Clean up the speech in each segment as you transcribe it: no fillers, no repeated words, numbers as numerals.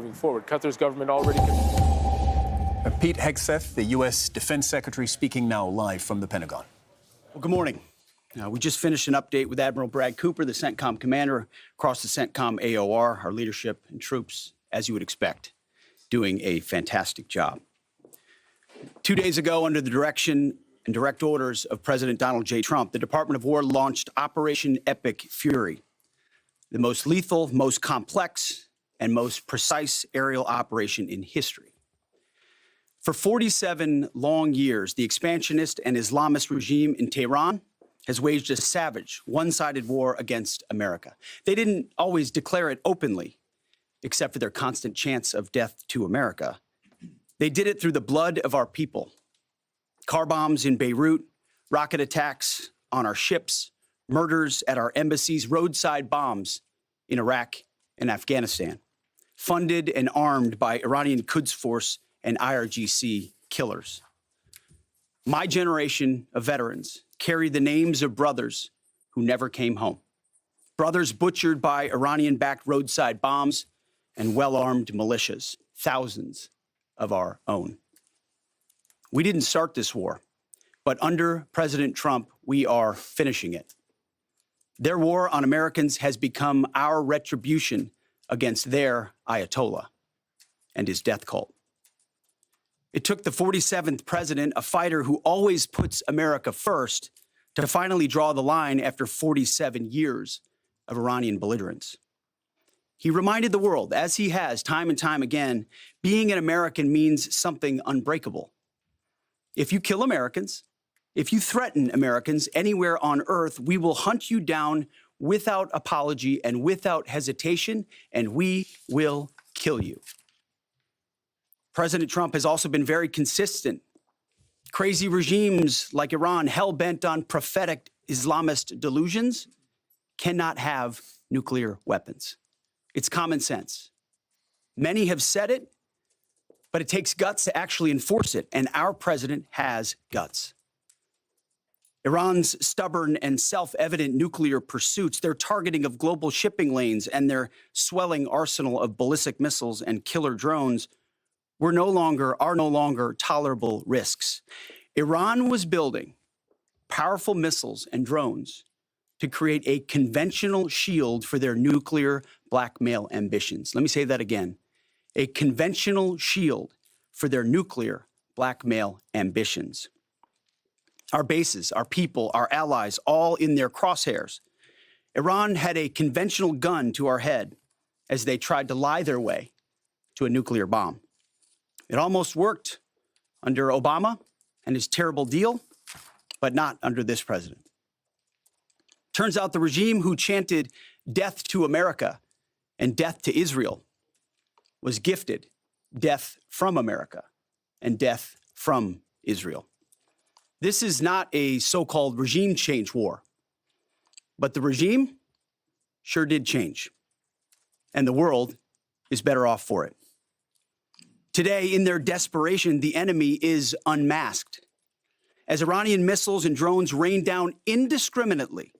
moving forward. Qatar's government already... Pete Hegseth, the U.S. Defense Secretary, speaking now live from the Pentagon. Well, good morning. We just finished an update with Admiral Brad Cooper, the CENTCOM commander, across the CENTCOM AOR, our leadership and troops, as you would expect, doing a fantastic job. 2 days ago, under the direction and direct orders of President Donald J. Trump, the Department of War launched Operation Epic Fury, the most lethal, most complex, and most precise aerial operation in history. For 47 long years, the expansionist and Islamist regime in Tehran has waged a savage, one-sided war against America. They didn't always declare it openly, except for their constant chants of death to America. They did it through the blood of our people. Car bombs in Beirut, rocket attacks on our ships, murders at our embassies, roadside bombs in Iraq and Afghanistan, funded and armed by Iranian Quds Force and IRGC killers. My generation of veterans carry the names of brothers who never came home. Brothers butchered by Iranian-backed roadside bombs and well-armed militias, thousands of our own. We didn't start this war, but under President Trump, we are finishing it. Their war on Americans has become our retribution against their Ayatollah and his death cult. It took the 47th president, a fighter who always puts America first, to finally draw the line after 47 years of Iranian belligerence. He reminded the world, as he has time and time again, being an American means something unbreakable. If you kill Americans, if you threaten Americans anywhere on earth, we will hunt you down without apology and without hesitation, and we will kill you. President Trump has also been very consistent. Crazy regimes like Iran, hell-bent on prophetic Islamist delusions, cannot have nuclear weapons. It's common sense. Many have said it, but it takes guts to actually enforce it, and our president has guts. Iran's stubborn and self-evident nuclear pursuits, their targeting of global shipping lanes, and their swelling arsenal of ballistic missiles and killer drones are no longer tolerable risks. Iran was building powerful missiles and drones to create a conventional shield for their nuclear blackmail ambitions. Let me say that again. A conventional shield for their nuclear blackmail ambitions. Our bases, our people, our allies, all in their crosshairs. Iran had a conventional gun to our head as they tried to lie their way to a nuclear bomb. It almost worked under Obama and his terrible deal, but not under this president. Turns out the regime who chanted death to America and death to Israel was gifted death from America and death from Israel. This is not a so-called regime change war, but the regime sure did change, and the world is better off for it. Today, in their desperation, the enemy is unmasked as Iranian missiles and drones rain down indiscriminately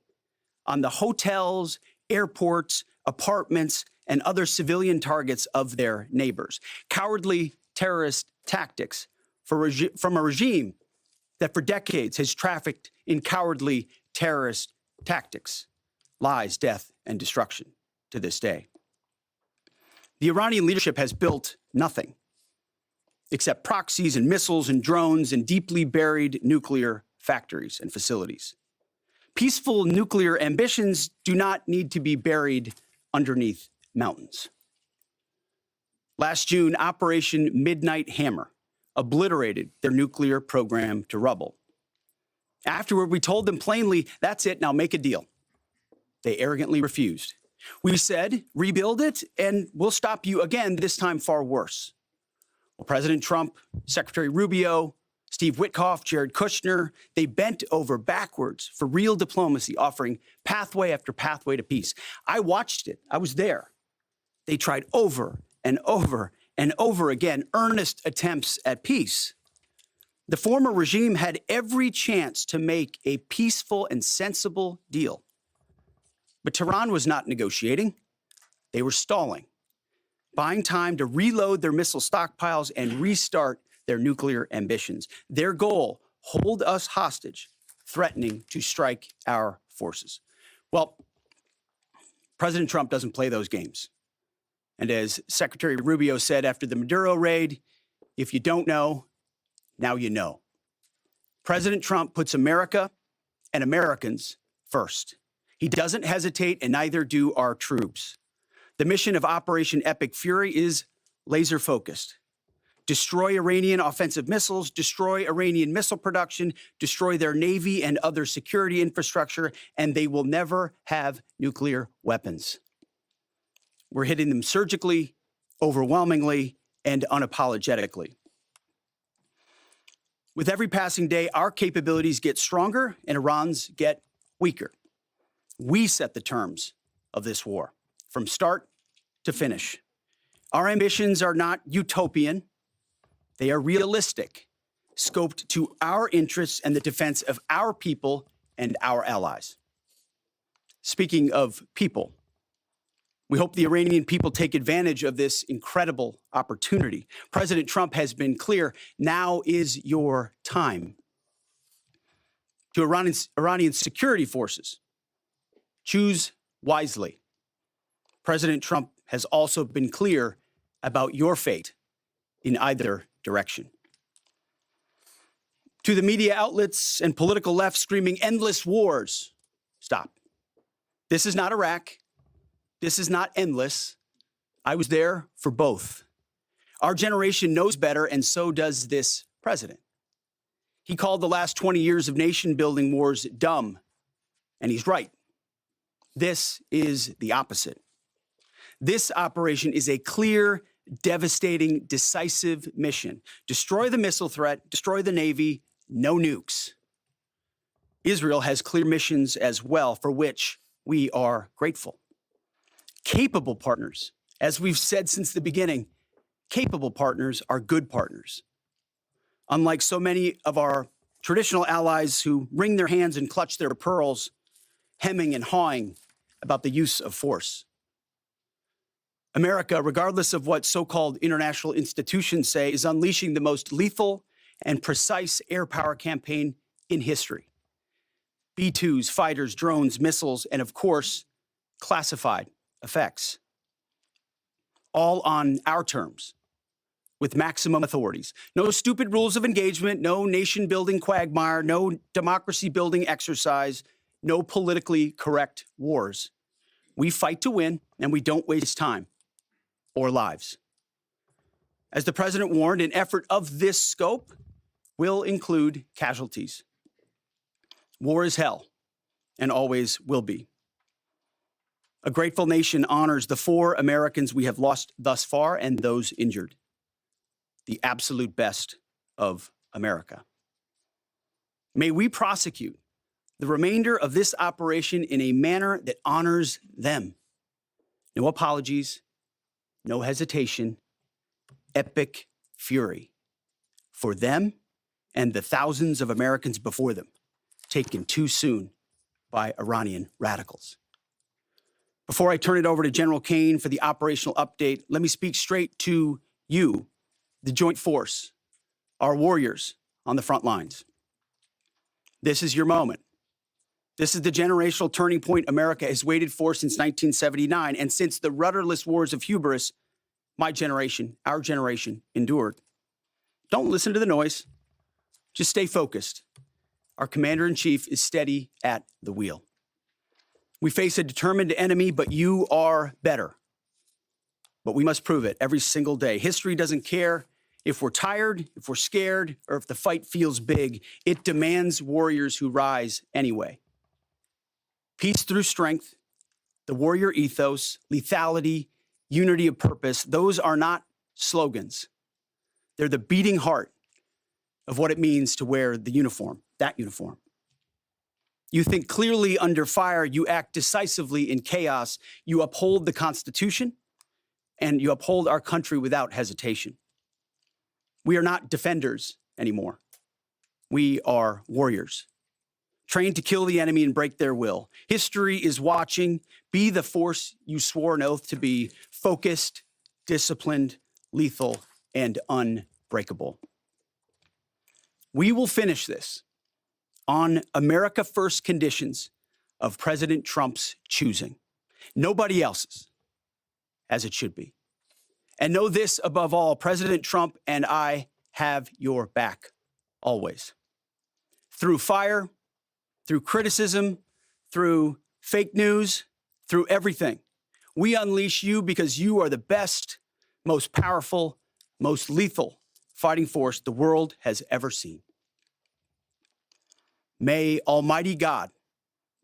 on the hotels, airports, apartments, and other civilian targets of their neighbors. Cowardly terrorist tactics from a regime that for decades has trafficked in cowardly terrorist tactics, lies, death, and destruction to this day. The Iranian leadership has built nothing except proxies and missiles and drones and deeply buried nuclear factories and facilities. Peaceful nuclear ambitions do not need to be buried underneath mountains. Last June, Operation Midnight Hammer obliterated their nuclear program to rubble. Afterward, we told them plainly, that's it, now make a deal. They arrogantly refused. We said, rebuild it, and we'll stop you again, this time far worse. Well, President Trump, Secretary Rubio, Steve Witkoff, Jared Kushner, they bent over backwards for real diplomacy, offering pathway after pathway to peace. I watched it. I was there. They tried over and over and over again earnest attempts at peace. The former regime had every chance to make a peaceful and sensible deal. But Tehran was not negotiating. They were stalling. buying time to reload their missile stockpiles and restart their nuclear ambitions. Their goal, hold us hostage, threatening to strike our forces. Well, President Trump doesn't play those games. And as Secretary Rubio said after the Maduro raid, if you don't know, now you know. President Trump puts America and Americans first. He doesn't hesitate, and neither do our troops. The mission of Operation Epic Fury is laser focused. Destroy Iranian offensive missiles, destroy Iranian missile production, destroy their navy and other security infrastructure, and they will never have nuclear weapons. We're hitting them surgically, overwhelmingly, and unapologetically. With every passing day, our capabilities get stronger and Iran's get weaker. We set the terms of this war from start to finish. Our ambitions are not utopian. They are realistic, scoped to our interests and the defense of our people and our allies. Speaking of people, we hope the Iranian people take advantage of this incredible opportunity. President Trump has been clear, now is your time. To Iranian security forces, choose wisely. President Trump has also been clear about your fate in either direction. To the media outlets and political left screaming endless wars, stop. This is not Iraq. This is not endless. I was there for both. Our generation knows better, and so does this president. He called the last 20 years of nation-building wars dumb, and he's right. This is the opposite. This operation is a clear, devastating, decisive mission. Destroy the missile threat, destroy the Navy, no nukes. Israel has clear missions as well, for which we are grateful. Capable partners, as we've said since the beginning, capable partners are good partners. Unlike so many of our traditional allies who wring their hands and clutch their pearls, hemming and hawing about the use of force. America, regardless of what so-called international institutions say, is unleashing the most lethal and precise air power campaign in history. B-2s, fighters, drones, missiles, and of course, classified effects. All on our terms, with maximum authorities. No stupid rules of engagement, no nation-building quagmire, no democracy-building exercise, no politically correct wars. We fight to win, and we don't waste time or lives. As the president warned, an effort of this scope will include casualties. War is hell, and always will be. A grateful nation honors the 4 Americans we have lost thus far and those injured. The absolute best of America. May we prosecute the remainder of this operation in a manner that honors them. No apologies, no hesitation, epic fury for them and the thousands of Americans before them, taken too soon by Iranian radicals. Before I turn it over to General Kane for the operational update, let me speak straight to you, the Joint Force, our warriors on the front lines. This is your moment. This is the generational turning point America has waited for since 1979, and since the rudderless wars of hubris my generation, our generation, endured. Don't listen to the noise. Just stay focused. Our commander-in-chief is steady at the wheel. We face a determined enemy, but you are better. But we must prove it every single day. History doesn't care if we're tired, if we're scared, or if the fight feels big. It demands warriors who rise anyway. Peace through strength, the warrior ethos, lethality, unity of purpose, those are not slogans. They're the beating heart of what it means to wear the uniform, that uniform. You think clearly under fire, you act decisively in chaos, you uphold the Constitution, and you uphold our country without hesitation. We are not defenders anymore. We are warriors, trained to kill the enemy and break their will. History is watching. Be the force you swore an oath to be, focused, disciplined, lethal, and unbreakable. We will finish this on America First conditions of President Trump's choosing, nobody else's, as it should be. And know this above all, President Trump and I have your back always. Through fire, through criticism, through fake news, through everything. We unleash you because you are the best, most powerful, most lethal fighting force the world has ever seen. May Almighty God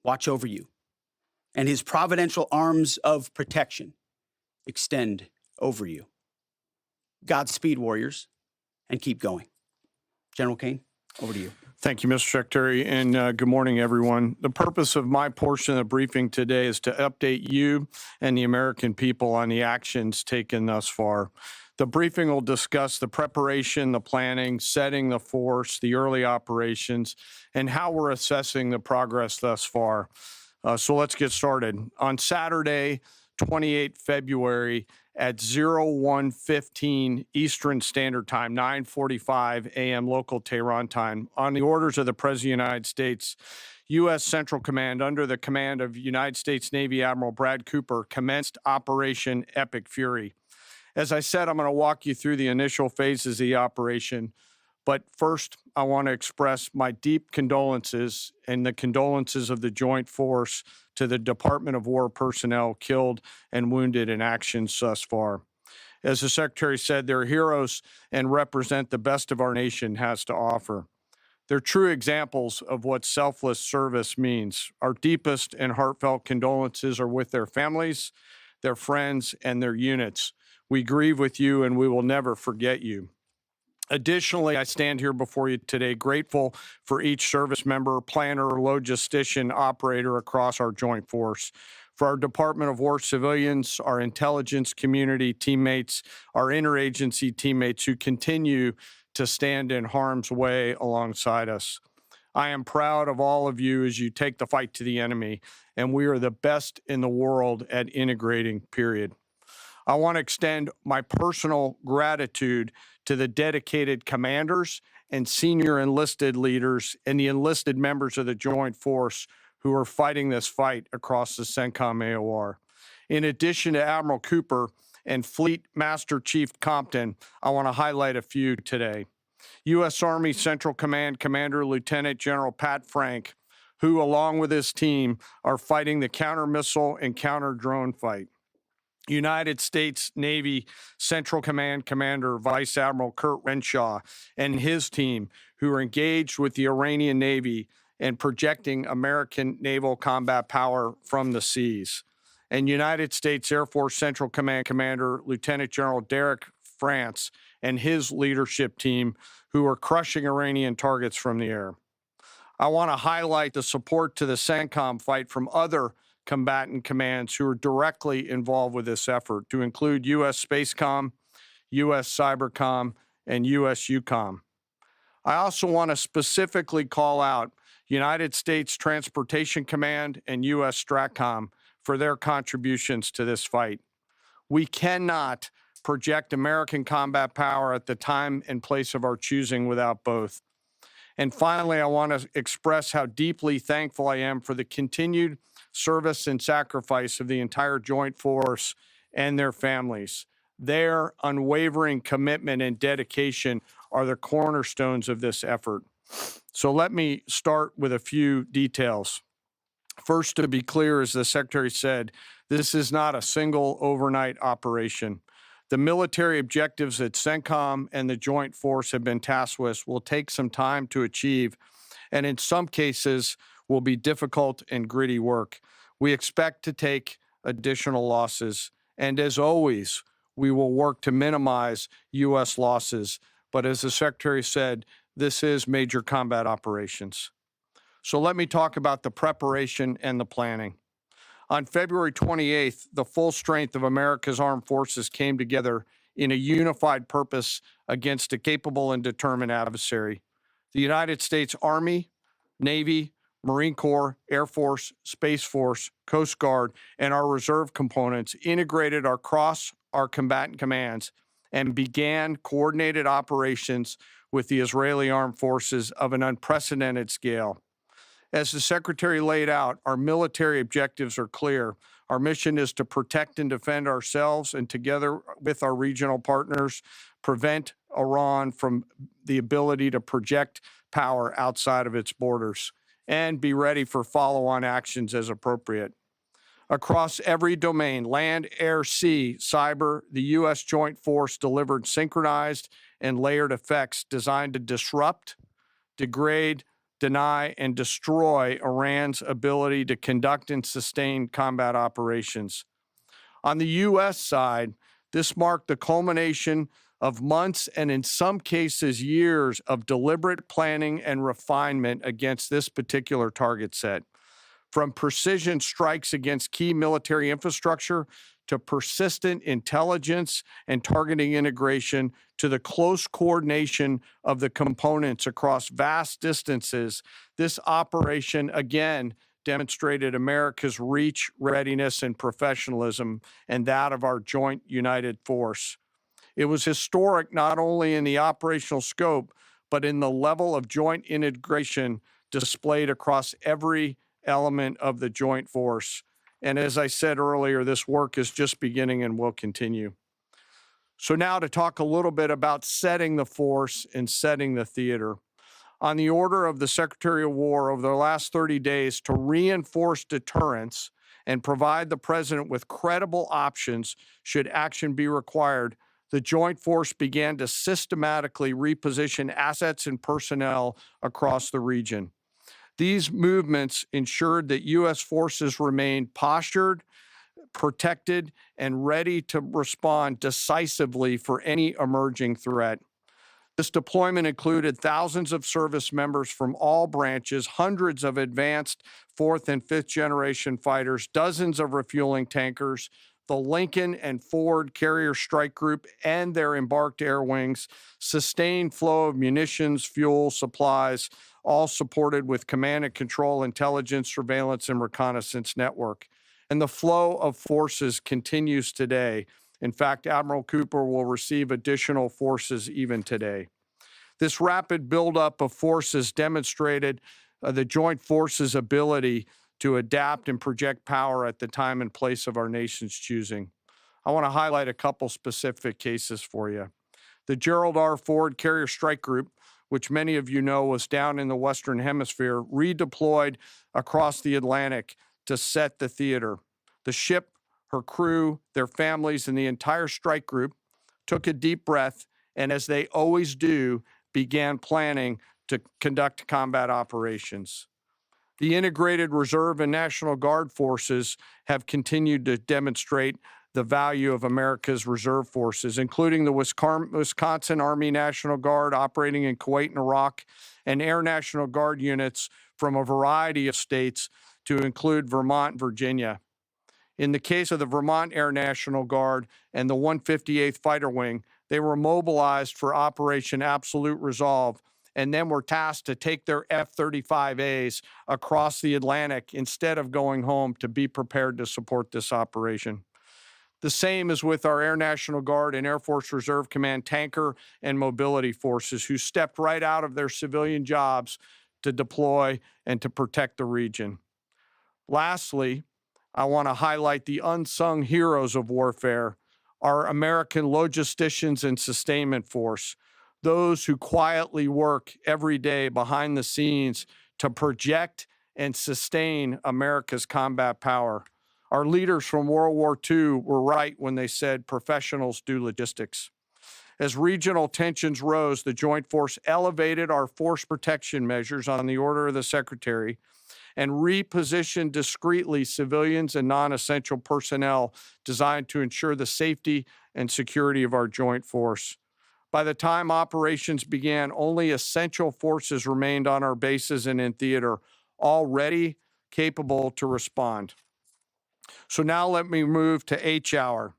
watch over you and his providential arms of protection extend over you. Godspeed, warriors, and keep going. General Kane, over to you. Thank you, Mr. Secretary, and good morning, everyone. The purpose of my portion of the briefing today is to update you and the American people on the actions taken thus far. The briefing will discuss the preparation, the planning, setting the force, the early operations, and how we're assessing the progress thus far. So let's get started. On Saturday, 28 February at 01:15 Eastern Standard Time, 9:45 a.m. local Tehran time, on the orders of the President of the United States, U.S. Central Command, under the command of United States Navy Admiral Brad Cooper, commenced Operation Epic Fury. As I said, I'm going to walk you through the initial phases of the operation. But first, I want to express my deep condolences and the condolences of the Joint Force to the Department of War personnel killed and wounded in actions thus far. As the Secretary said, they're heroes and represent the best of our nation has to offer. They're true examples of what selfless service means. Our deepest and heartfelt condolences are with their families, their friends, and their units. We grieve with you, and we will never forget you. Additionally, I stand here before you today grateful for each service member, planner, logistician, operator across our joint force, for our Department of War civilians, our intelligence community teammates, our interagency teammates who continue to stand in harm's way alongside us. I am proud of all of you as you take the fight to the enemy, and we are the best in the world at integrating, period. I want to extend my personal gratitude to the dedicated commanders and senior enlisted leaders and the enlisted members of the Joint Force who are fighting this fight across the CENTCOM AOR. In addition to Admiral Cooper and Fleet Master Chief Compton, I want to highlight a few today. U.S. Army Central Command Commander Lieutenant General Pat Frank, who, along with his team, are fighting the counter-missile and counter-drone fight. United States Navy Central Command Commander Vice Admiral Kurt Renshaw and his team, who are engaged with the Iranian Navy and projecting American naval combat power from the seas. And United States Air Force Central Command Commander Lieutenant General Derek France and his leadership team, who are crushing Iranian targets from the air. I want to highlight the support to the CENTCOM fight from other combatant commands who are directly involved with this effort, to include U.S. Spacecom, U.S. Cybercom, and U.S. EUCOM. I also want to specifically call out United States Transportation Command and U.S. STRATCOM for their contributions to this fight. We cannot project American combat power at the time and place of our choosing without both. And finally, I want to express how deeply thankful I am for the continued service and sacrifice of the entire Joint Force and their families. Their unwavering commitment and dedication are the cornerstones of this effort. So let me start with a few details. First, to be clear, as the Secretary said, this is not a single overnight operation. The military objectives that CENTCOM and the Joint Force have been tasked with will take some time to achieve, and in some cases will be difficult and gritty work. We expect to take additional losses, and as always, we will work to minimize U.S. losses. But as the Secretary said, this is major combat operations. So let me talk about the preparation and the planning. On February 28th, the full strength of America's armed forces came together in a unified purpose against a capable and determined adversary. The United States Army, Navy, Marine Corps, Air Force, Space Force, Coast Guard, and our reserve components integrated our our combatant commands and began coordinated operations with the Israeli armed forces of an unprecedented scale. As the Secretary laid out, our military objectives are clear. Our mission is to protect and defend ourselves and, together with our regional partners, prevent Iran from the ability to project power outside of its borders and be ready for follow-on actions as appropriate. Across every domain, land, air, sea, cyber, the U.S. Joint Force delivered synchronized and layered effects designed to disrupt, degrade, deny, and destroy Iran's ability to conduct and sustain combat operations. On the U.S. side, this marked the culmination of months and in some cases years of deliberate planning and refinement against this particular target set. From precision strikes against key military infrastructure to persistent intelligence and targeting integration to the close coordination of the components across vast distances, this operation again demonstrated America's reach, readiness, and professionalism, and that of our joint united force. It was historic not only in the operational scope, but in the level of joint integration displayed across every element of the joint force. And as I said earlier, this work is just beginning and will continue. So now to talk a little bit about setting the force and setting the theater. On the order of the Secretary of War over the last 30 days to reinforce deterrence and provide the President with credible options should action be required, the Joint Force began to systematically reposition assets and personnel across the region. These movements ensured that U.S. forces remained postured, protected, and ready to respond decisively for any emerging threat. This deployment included thousands of service members from all branches, hundreds of advanced fourth and fifth generation fighters, dozens of refueling tankers, the Lincoln and Ford Carrier Strike Group and their embarked air wings, sustained flow of munitions, fuel, supplies, all supported with command and control, intelligence, surveillance, and reconnaissance network. And the flow of forces continues today. In fact, Admiral Cooper will receive additional forces even today. This rapid buildup of forces demonstrated the joint forces' ability to adapt and project power at the time and place of our nation's choosing. I want to highlight a couple specific cases for you. The Gerald R. Ford Carrier Strike Group, which many of you know was down in the Western Hemisphere, redeployed across the Atlantic to set the theater. The ship, her crew, their families, and the entire strike group took a deep breath, and as they always do, began planning to conduct combat operations. The integrated Reserve and National Guard forces have continued to demonstrate the value of America's reserve forces, including the Wisconsin Army National Guard operating in Kuwait and Iraq, and Air National Guard units from a variety of states to include Vermont and Virginia. In the case of the Vermont Air National Guard and the 158th Fighter Wing, they were mobilized for Operation Absolute Resolve and then were tasked to take their F-35As across the Atlantic instead of going home to be prepared to support this operation. The same is with our Air National Guard and Air Force Reserve Command tanker and mobility forces who stepped right out of their civilian jobs to deploy and to protect the region. Lastly, I want to highlight the unsung heroes of warfare, our American logisticians and sustainment force, those who quietly work every day behind the scenes to project and sustain America's combat power. Our leaders from World War II were right when they said professionals do logistics. As regional tensions rose, the Joint Force elevated our force protection measures on the order of the Secretary and repositioned discreetly civilians and non-essential personnel designed to ensure the safety and security of our joint force. By the time operations began, only essential forces remained on our bases and in theater, all ready, capable to respond. So now let me move to H hour.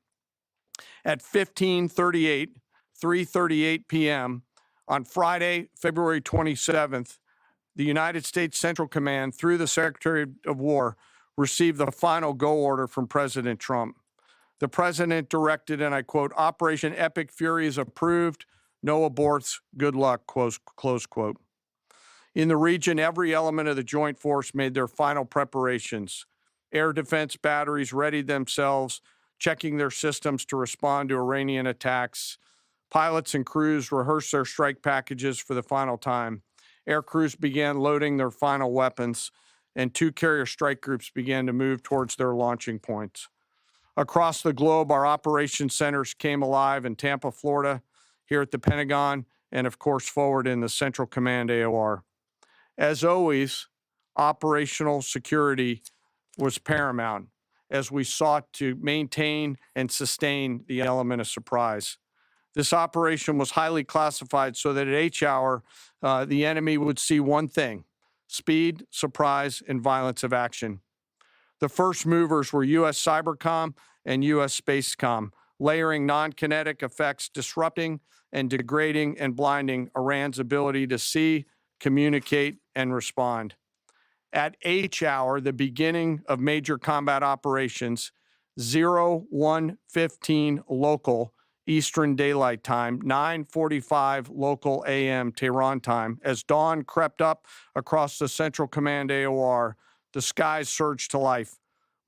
At 3:38 p.m. on Friday, February 27th, the United States Central Command, through the Secretary of War, received the final go order from President Trump. The president directed, and I quote, "Operation Epic Fury is approved. No aborts. Good luck," close quote. In the region, every element of the joint force made their final preparations. Air defense batteries readied themselves, checking their systems to respond to Iranian attacks. Pilots and crews rehearsed their strike packages for the final time. Air crews began loading their final weapons, and 2 carrier strike groups began to move towards their launching points. Across the globe, our operations centers came alive in Tampa, Florida, here at the Pentagon, and of course forward in the Central Command AOR. As always, operational security was paramount as we sought to maintain and sustain the element of surprise. This operation was highly classified so that at H hour, the enemy would see one thing: speed, surprise, and violence of action. The first movers were U.S. Cybercom and U.S. Spacecom, layering non-kinetic effects, disrupting and degrading and blinding Iran's ability to see, communicate, and respond. At H hour, the beginning of major combat operations, 01:15 local Eastern Daylight Time, 9:45 local AM Tehran time, as dawn crept up across the Central Command AOR, the skies surged to life.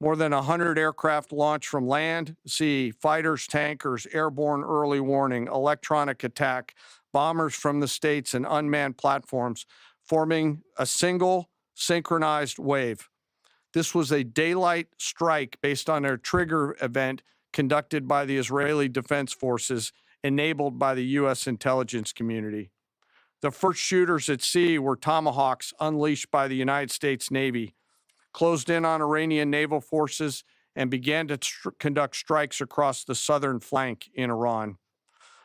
More than 100 aircraft launched from land, sea, fighters, tankers, airborne early warning, electronic attack, bombers from the States, and unmanned platforms, forming a single synchronized wave. This was a daylight strike based on a trigger event conducted by the Israeli Defense Forces, enabled by the U.S. intelligence community. The first shooters at sea were Tomahawks unleashed by the United States Navy, closed in on Iranian naval forces, and began to conduct strikes across the southern flank in Iran.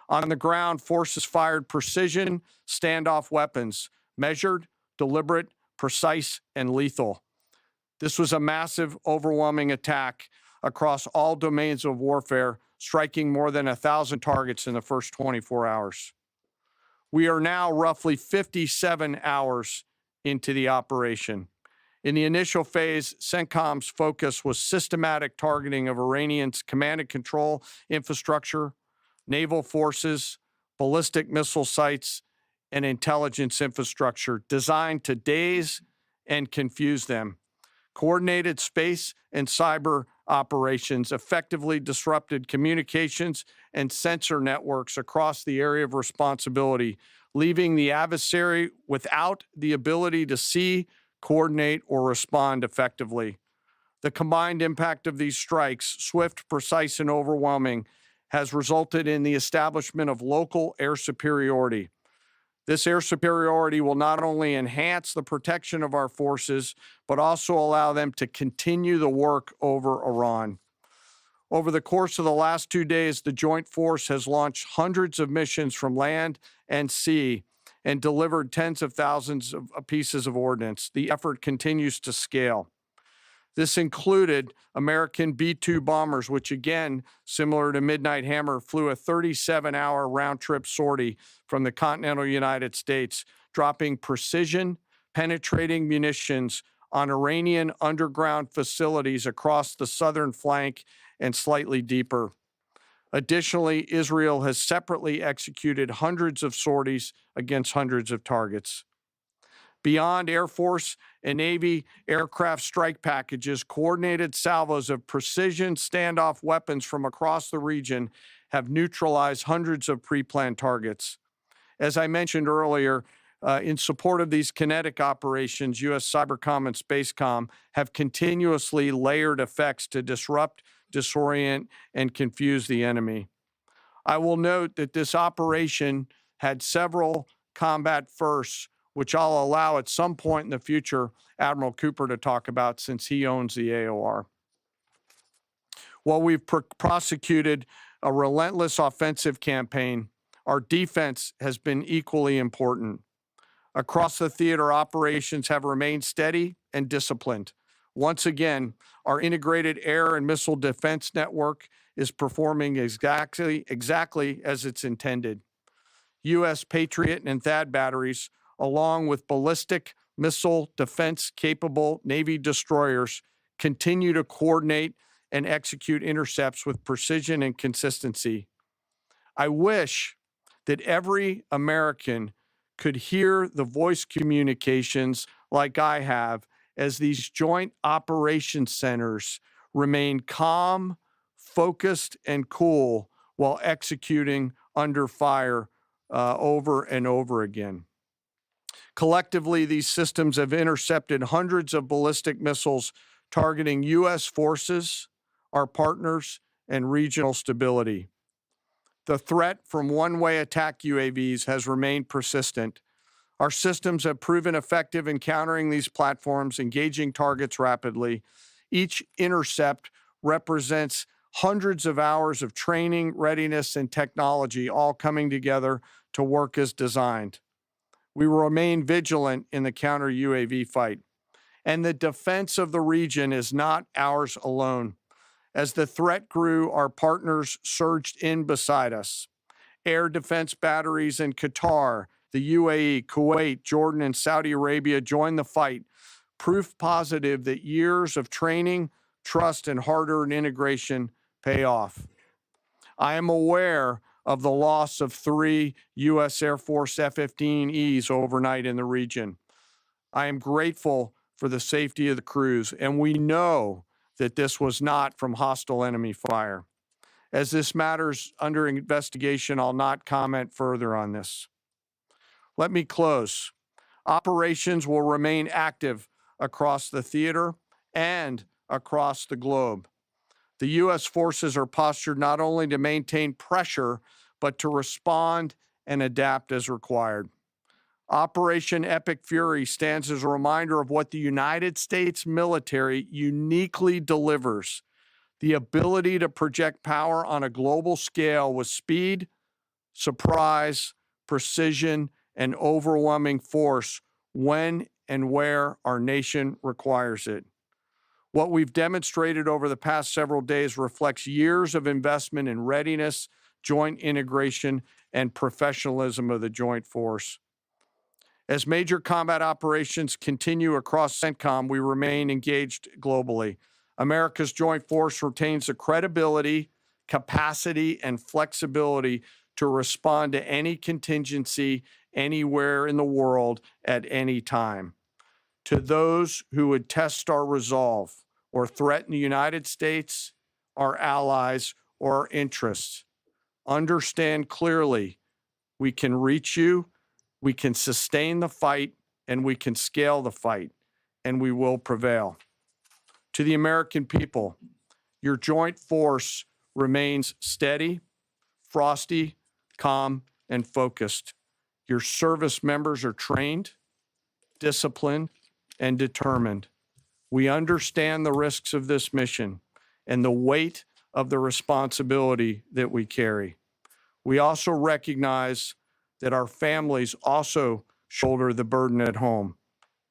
On the ground, forces fired precision standoff weapons, measured, deliberate, precise, and lethal. This was a massive, overwhelming attack across all domains of warfare, striking more than 1,000 targets in the first 24 hours. We are now roughly 57 hours into the operation. In the initial phase, CENTCOM's focus was systematic targeting of Iranians' command and control infrastructure, naval forces, ballistic missile sites, and intelligence infrastructure designed to daze and confuse them. Coordinated space and cyber operations effectively disrupted communications and sensor networks across the area of responsibility, leaving the adversary without the ability to see, coordinate, or respond effectively. The combined impact of these strikes, swift, precise, and overwhelming, has resulted in the establishment of local air superiority. This air superiority will not only enhance the protection of our forces, but also allow them to continue the work over Iran. Over the course of the last 2 days, the Joint Force has launched hundreds of missions from land and sea and delivered tens of thousands of pieces of ordnance. The effort continues to scale. This included American B-2 bombers, which again, similar to Midnight Hammer, flew a 37-hour round-trip sortie from the continental United States, dropping precision, penetrating munitions on Iranian underground facilities across the southern flank and slightly deeper. Additionally, Israel has separately executed hundreds of sorties against hundreds of targets. Beyond Air Force and Navy aircraft strike packages, coordinated salvos of precision standoff weapons from across the region have neutralized hundreds of pre-planned targets. As I mentioned earlier, in support of these kinetic operations, U.S. Cybercom and Spacecom have continuously layered effects to disrupt, disorient, and confuse the enemy. I will note that this operation had several combat firsts, which I'll allow at some point in the future Admiral Cooper to talk about since he owns the AOR. While we've prosecuted a relentless offensive campaign, our defense has been equally important. Across the theater, operations have remained steady and disciplined. Once again, our integrated air and missile defense network is performing exactly as it's intended. U.S. Patriot and THAAD batteries, along with ballistic missile defense-capable Navy destroyers, continue to coordinate and execute intercepts with precision and consistency. I wish that every American could hear the voice communications like I have as these joint operations centers remain calm, focused, and cool while executing under fire over and over again. Collectively, these systems have intercepted hundreds of ballistic missiles targeting U.S. forces, our partners, and regional stability. The threat from one-way attack UAVs has remained persistent. Our systems have proven effective in countering these platforms, engaging targets rapidly. Each intercept represents hundreds of hours of training, readiness, and technology all coming together to work as designed. We will remain vigilant in the counter UAV fight. And the defense of the region is not ours alone. As the threat grew, our partners surged in beside us. Air defense batteries in Qatar, the UAE, Kuwait, Jordan, and Saudi Arabia joined the fight, proof positive that years of training, trust, and hard-earned integration pay off. I am aware of the loss of 3 U.S. Air Force F-15Es overnight in the region. I am grateful for the safety of the crews, and we know that this was not from hostile enemy fire. As this matter's under investigation, I'll not comment further on this. Let me close. Operations will remain active across the theater and across the globe. The U.S. forces are postured not only to maintain pressure, but to respond and adapt as required. Operation Epic Fury stands as a reminder of what the United States military uniquely delivers: the ability to project power on a global scale with speed, surprise, precision, and overwhelming force when and where our nation requires it. What we've demonstrated over the past several days reflects years of investment in readiness, joint integration, and professionalism of the joint force. As major combat operations continue across CENTCOM, we remain engaged globally. America's joint force retains the credibility, capacity, and flexibility to respond to any contingency anywhere in the world at any time. To those who would test our resolve or threaten the United States, our allies, or our interests, understand clearly we can reach you, we can sustain the fight, and we can scale the fight, and we will prevail. To the American people, your joint force remains steady, frosty, calm, and focused. Your service members are trained, disciplined, and determined. We understand the risks of this mission and the weight of the responsibility that we carry. We also recognize that our families also shoulder the burden at home.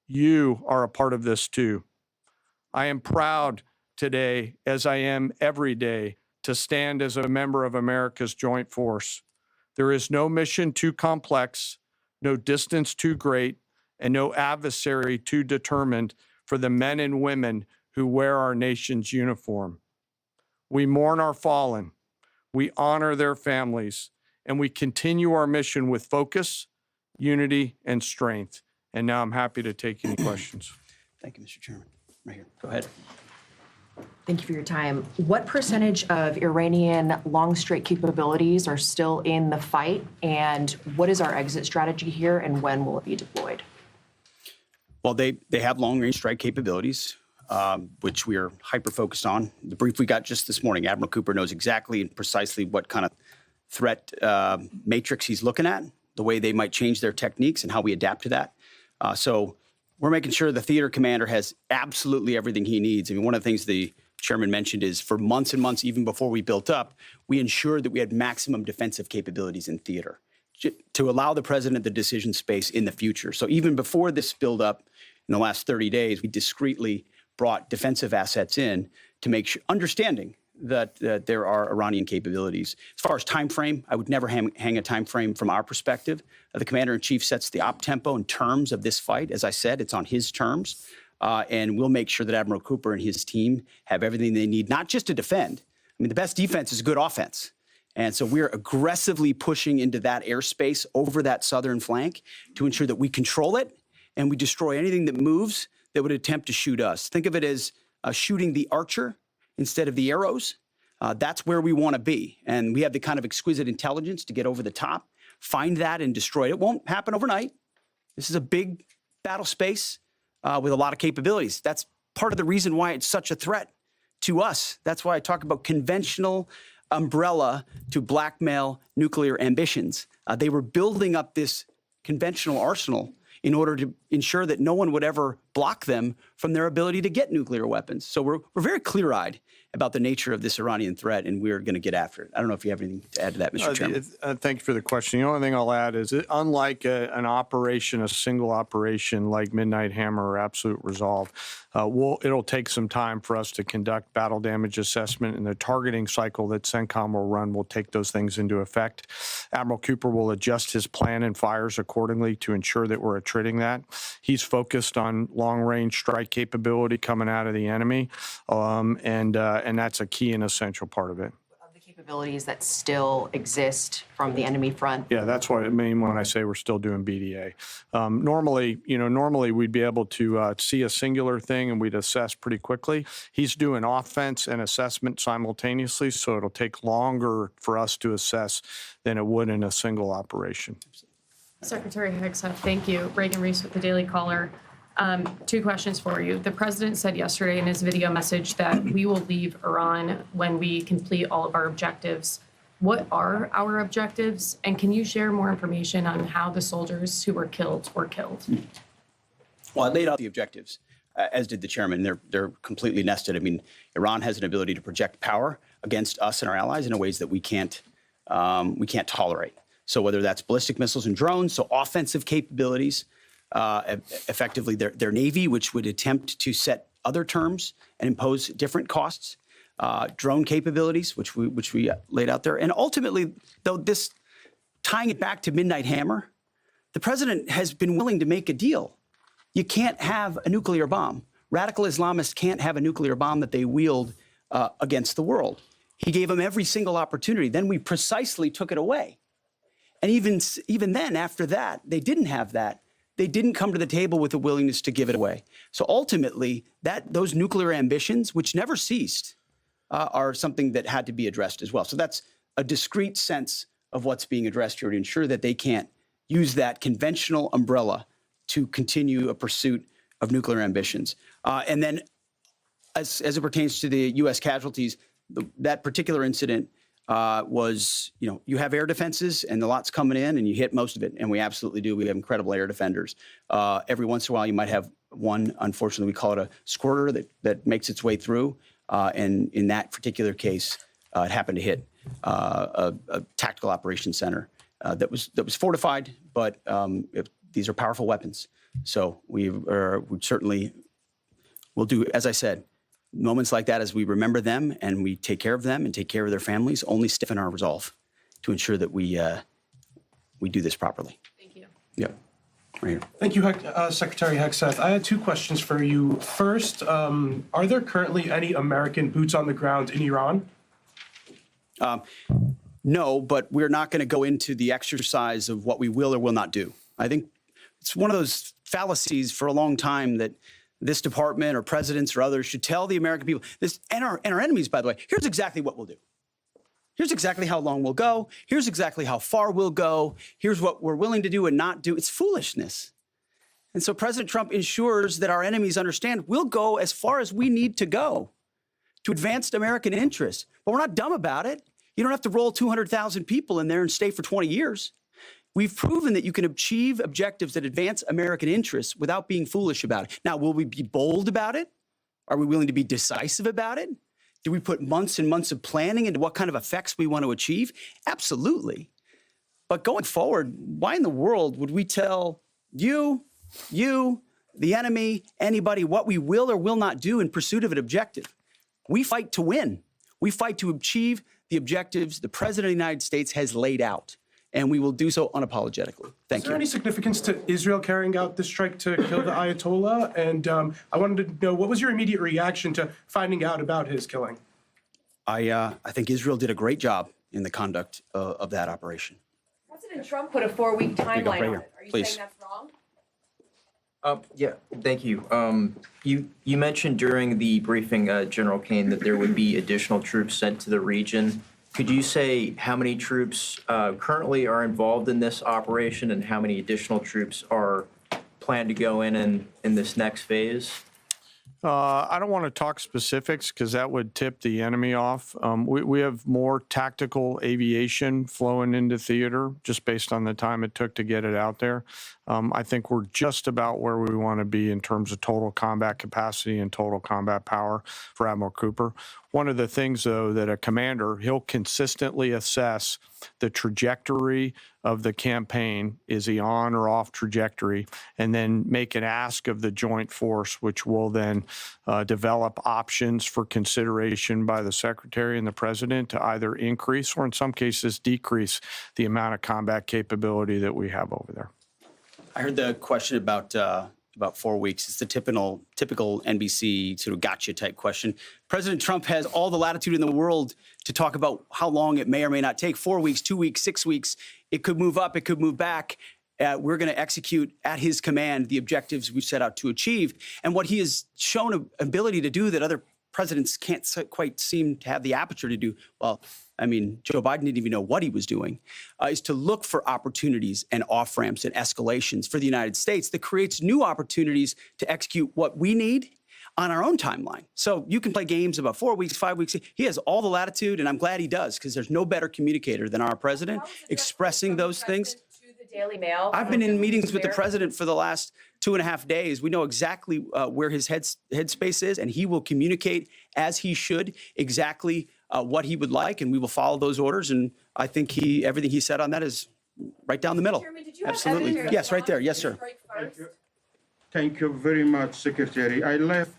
You are a part of this too. I am proud today, as I am every day, to stand as a member of America's joint force. There is no mission too complex, no distance too great, and no adversary too determined for the men and women who wear our nation's uniform. We mourn our fallen, we honor their families, and we continue our mission with focus, unity, and strength. And now I'm happy to take any questions. Thank you, Mr. Chairman. Right here. Go ahead. Thank you for your time. What percentage of Iranian long-strike capabilities are still in the fight? And what is our exit strategy here, and when will it be deployed? Well, they have long-range strike capabilities, which we are hyper-focused on. The brief we got just this morning, Admiral Cooper knows exactly and precisely what kind of threat matrix he's looking at, the way they might change their techniques, and how we adapt to that. So we're making sure the theater commander has absolutely everything he needs. I mean, one of the things the chairman mentioned is for months and months, even before we built up, we ensured that we had maximum defensive capabilities in theater to allow the president the decision space in the future. So even before this build up in the last 30 days, we discreetly brought defensive assets in to make sure, understanding that there are Iranian capabilities. As far as time frame, I would never hang a time frame from our perspective. The commander-in-chief sets the op tempo and terms of this fight. As I said, it's on his terms. And we'll make sure that Admiral Cooper and his team have everything they need, not just to defend. I mean, the best defense is good offense. And so we're aggressively pushing into that airspace over that southern flank to ensure that we control it and we destroy anything that moves that would attempt to shoot us. Think of it as shooting the archer instead of the arrows. That's where we want to be. And we have the kind of exquisite intelligence to get over the top, find that and destroy it. It won't happen overnight. This is a big battle space with a lot of capabilities. That's part of the reason why it's such a threat to us. That's why I talk about conventional umbrella to blackmail nuclear ambitions. They were building up this conventional arsenal in order to ensure that no one would ever block them from their ability to get nuclear weapons. So we're very clear-eyed about the nature of this Iranian threat, and we're going to get after it. I don't know if you have anything to add to that, Mr. Chairman. Thank you for the question. The only thing I'll add is, unlike an operation, a single operation like Midnight Hammer or Absolute Resolve, it'll take some time for us to conduct battle damage assessment, and the targeting cycle that CENTCOM will run will take those things into effect. Admiral Cooper will adjust his plan and fires accordingly to ensure that we're attriting that. He's focused on long-range strike capability coming out of the enemy, and that's a key and essential part of it. Of the capabilities that still exist from the enemy front. Yeah, that's what I mean when I say we're still doing BDA. Normally we'd be able to see a singular thing and we'd assess pretty quickly. He's doing offense and assessment simultaneously, so it'll take longer for us to assess than it would in a single operation. Secretary Hegseth, thank you. Reagan Reese with the Daily Caller. Two questions for you. The president said yesterday in his video message that we will leave Iran when we complete all of our objectives. What are our objectives? And can you share more information on how the soldiers who were killed were killed? Well, I laid out the objectives, as did the chairman. They're completely nested. I mean, Iran has an ability to project power against us and our allies in ways that we can't tolerate. So whether that's ballistic missiles and drones, so offensive capabilities, effectively their Navy, which would attempt to set other terms and impose different costs, drone capabilities, which we laid out there. And ultimately, though, this tying it back to Midnight Hammer, the president has been willing to make a deal. You can't have a nuclear bomb. Radical Islamists can't have a nuclear bomb that they wield against the world. He gave them every single opportunity. Then we precisely took it away. And even then, after that, they didn't have that. They didn't come to the table with a willingness to give it away. So ultimately, those nuclear ambitions, which never ceased, are something that had to be addressed as well. So that's a discrete sense of what's being addressed here to ensure that they can't use that conventional umbrella to continue a pursuit of nuclear ambitions. And then as it pertains to the U.S. casualties, that particular incident was, you have air defenses and the lot's coming in and you hit most of it. And we absolutely do. We have incredible air defenders. Every once in a while, you might have one, unfortunately, we call it a squirter that makes its way through. And in that particular case, it happened to hit a tactical operations center that was fortified, but these are powerful weapons. So we certainly will do, as I said, moments like that, as we remember them and we take care of them and take care of their families, only stiffen our resolve to ensure that we do this properly. Thank you. Yep. Right here. Thank you, Secretary Hegseth. I had two questions for you. First, are there currently any American boots on the ground in Iran? No, but we're not going to go into the exercise of what we will or will not do. I think it's one of those fallacies for a long time that this department or presidents or others should tell the American people, and our enemies, by the way, here's exactly what we'll do. Here's exactly how long we'll go. Here's exactly how far we'll go. Here's what we're willing to do and not do. It's foolishness. And so President Trump ensures that our enemies understand we'll go as far as we need to go to advance American interests. But we're not dumb about it. You don't have to roll 200,000 people in there and stay for 20 years. We've proven that you can achieve objectives that advance American interests without being foolish about it. Now, will we be bold about it? Are we willing to be decisive about it? Do we put months and months of planning into what kind of effects we want to achieve? Absolutely. But going forward, why in the world would we tell you, the enemy, anybody, what we will or will not do in pursuit of an objective? We fight to win. We fight to achieve the objectives the President of the United States has laid out. and we will do so unapologetically. Thank Is there you. any significance to Israel carrying out this strike to kill the Ayatollah? And I wanted to know, what was your immediate reaction to finding out about his killing? I think Israel did a great job in the conduct of that operation. President Trump put a 4-week timeline right on here. it. Are you Please. saying that's wrong? Yeah, thank you. You mentioned during the briefing, General Kane, that there would be additional troops sent to the region. Could you say how many troops currently are involved in this operation and how many additional troops are planned to go in this next phase? I don't want to talk specifics because that would tip the enemy off. We have more tactical aviation flowing into theater just based on the time it took to get it out there. I think we're just about where we want to be in terms of total combat capacity and total combat power for Admiral Cooper. One of the things, though, that a commander, he'll consistently assess the trajectory of the campaign. Is he on or off trajectory? And then make an ask of the joint force, which will then develop options for consideration by the secretary and the president to either increase or in some cases decrease the amount of combat capability that we have over there. I heard the question about 4 weeks. It's the typical NBC sort of gotcha type question. President Trump has all the latitude in the world to talk about how long it may or may not take. 4 weeks, 2 weeks, 6 weeks. It could move up. It could move back. We're going to execute at his command the objectives we've set out to achieve. And what he has shown an ability to do that other presidents can't quite seem to have the aperture to do, well, I mean, Joe Biden didn't even know what he was doing, is to look for opportunities and off-ramps and escalations for the United States that creates new opportunities to execute what we need on our own timeline. So you can play games about 4 weeks, 5 weeks. He has all the latitude, and I'm glad he does, because there's no better communicator than our president expressing those things. To the Daily Mail. I've been in meetings with the president for the last 2.5 days. We know exactly where his headspace is, and he will communicate as he should exactly what he would like, and we will follow those orders. And I think everything he said on that is right down the middle. Chairman, did you have Absolutely. evidence Yes, right there. on Yes, the sir. strike first? Thank you very much, Secretary. I left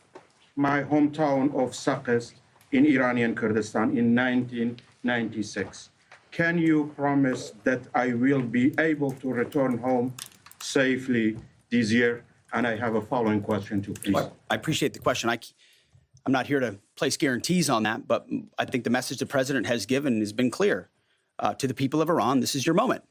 my hometown of Sakist in Iranian Kurdistan in 1996. Can you promise that I will be able to return home safely this year? And I have a following question too, please. I appreciate the question. I'm not here to place guarantees on that, but I think the message the president has given has been clear to the people of Iran. This is your moment.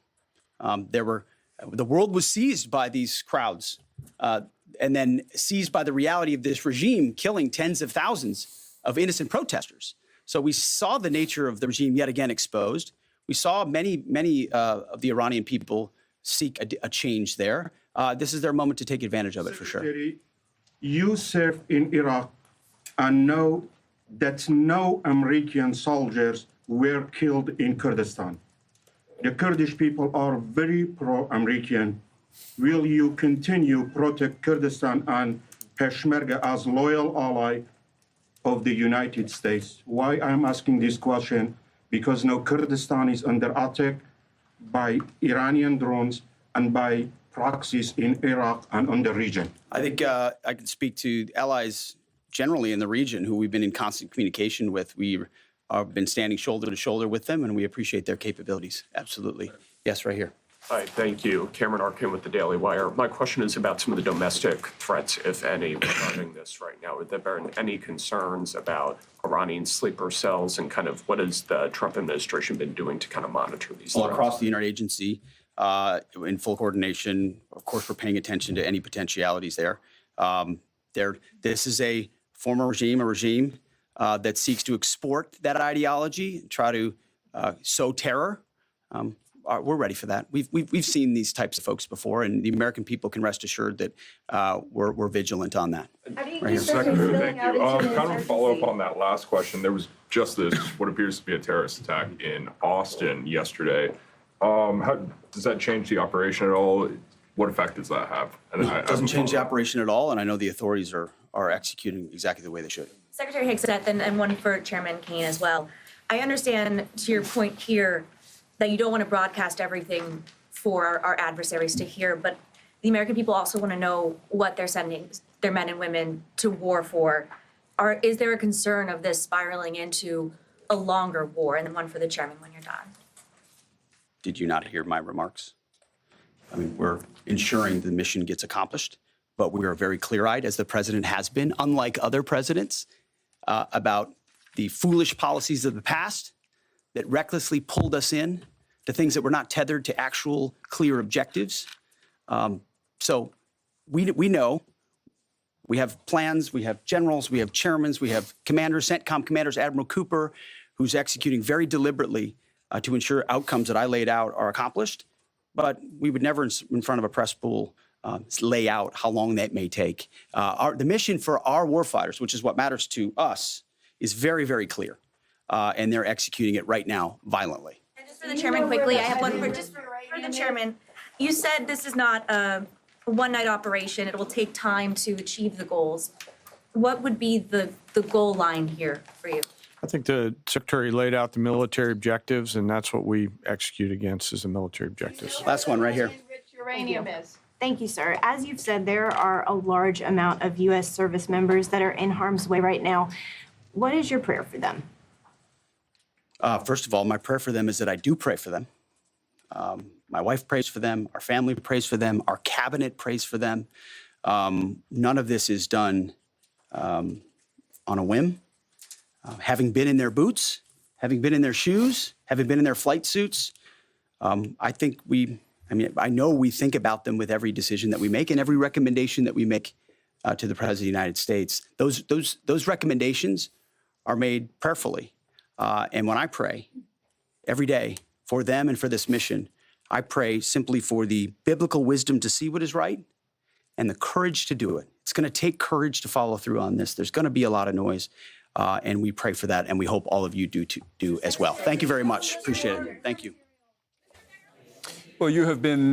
The world was seized by these crowds and then seized by the reality of this regime killing tens of thousands of innocent protesters. So we saw the nature of the regime yet again exposed. We saw many of the Iranian people seek a change there. This is their moment to take advantage of it, for sure. Secretary, you served in Iraq and know that no American soldiers were killed in Kurdistan. The Kurdish people are very pro-American. Will you continue protect Kurdistan and Peshmerga as loyal ally of the United States? Why I'm asking this question? Because now Kurdistan is under attack by Iranian drones and by proxies in Iraq and on the region. I think I can speak to allies generally in the region who we've been in constant communication with. We have been standing shoulder to shoulder with them, and we appreciate their capabilities. Absolutely. Yes, right here. Hi, thank you. Cameron Arkin with the Daily Wire. My question is about some of the domestic threats, if any, regarding this right now. Have there been any concerns about Iranian sleeper cells, and kind of what has the Trump administration been doing to kind of monitor these All threats? across the interagency, in full coordination. Of course, we're paying attention to any potentialities there. This is a former regime, a regime that seeks to export that ideology, try to sow terror. We're ready for that. We've seen these types of folks before, and the American people can rest assured that we're vigilant on that. Right here. Secretary, thank you. Kind of a follow-up on that last question. There was just this, what appears to be a terrorist attack in Austin yesterday. How does that change the operation at all? What effect does that have? And It doesn't change the operation at all, and I know the authorities are executing exactly the way they should. Secretary Hegseth, and one for Chairman Kane as well. I understand, to your point here, that you don't want to broadcast everything for our adversaries to hear, but the American people also want to know what they're sending their men and women to war for. Is there a concern of this spiraling into a longer war? And then one for the chairman when you're done. Did you not hear my remarks? I mean, we're ensuring the mission gets accomplished, but we are very clear-eyed, as the president has been, unlike other presidents, about the foolish policies of the past that recklessly pulled us in to things that were not tethered to actual clear objectives. So we know. We have plans, we have generals, we have chairmen, we have commanders, CENTCOM commanders, Admiral Cooper, who's executing very deliberately to ensure outcomes that I laid out are accomplished. But we would never, in front of a press pool, lay out how long that may take. The mission for our warfighters, which is what matters to us, is very, very clear. And they're executing it right now violently. And just for the chairman quickly, I have one for the chairman. You said this is not a one-night operation. It will take time to achieve the goals. What would be the goal line here for you? I think the Secretary laid out the military objectives, and that's what we execute against is the military objectives. Last one right here. Uranium is. Thank you, sir. As you've said, there are a large amount of U.S. service members that are in harm's way right now. What is your prayer for them? First of all, my prayer for them is that I do pray for them. My wife prays for them. Our family prays for them. Our cabinet prays for them. None of this is done on a whim. Having been in their boots, having been in their shoes, having been in their flight suits, I know we think about them with every decision that we make and every recommendation that we make to the President of the United States. Those recommendations are made prayerfully. And when I pray every day for them and for this mission, I pray simply for the biblical wisdom to see what is right and the courage to do it. It's going to take courage to follow through on this. There's going to be a lot of noise, and we pray for that, and we hope all of you do as well. Thank you very much. Appreciate it. Thank you. Well, you have been